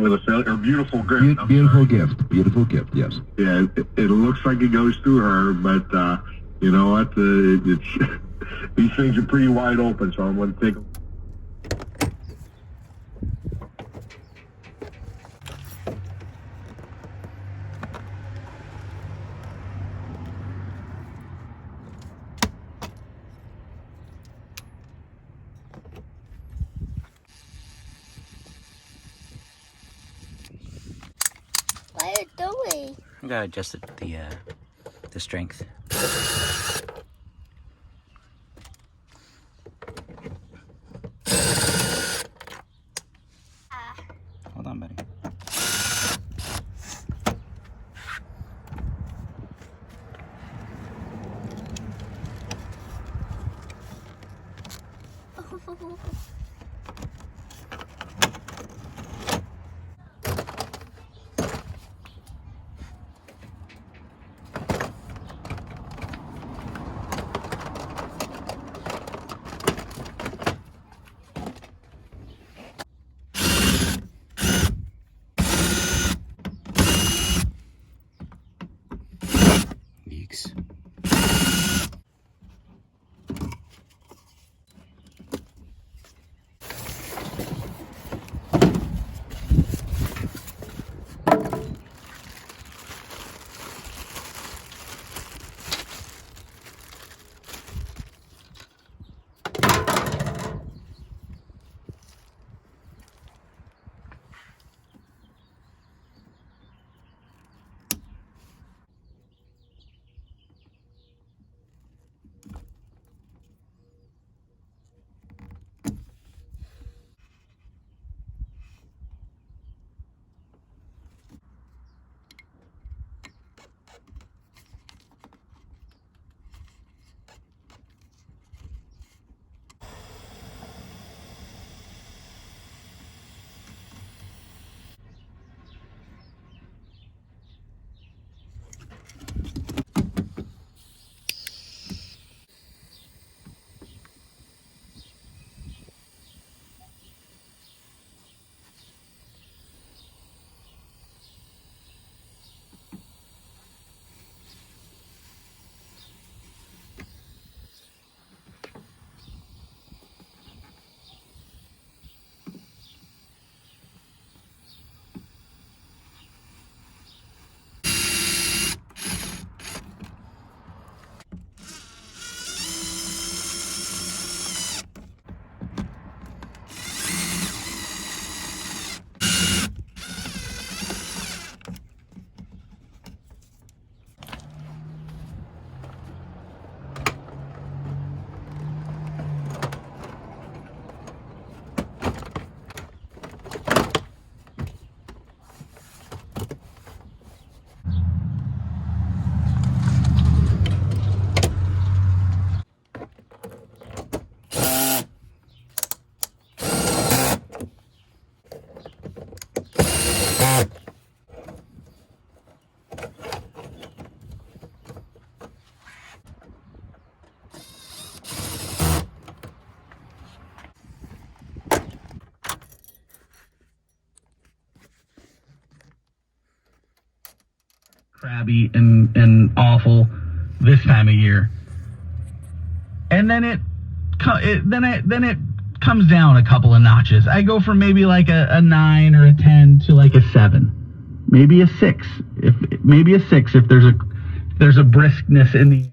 with a failure, or beautiful gift. Beautiful gift, yes. Yeah, it looks like it goes through her, but you know what? It's these things are pretty wide open, so I'm going to take. What are you doing? I gotta adjust the strength. Hold on, buddy. Yeeks. Crabby and awful this time of year, and then it comes down a couple of notches. I go from maybe like a 9 or a 10 to like a 7, maybe a 6 if there's a briskness in the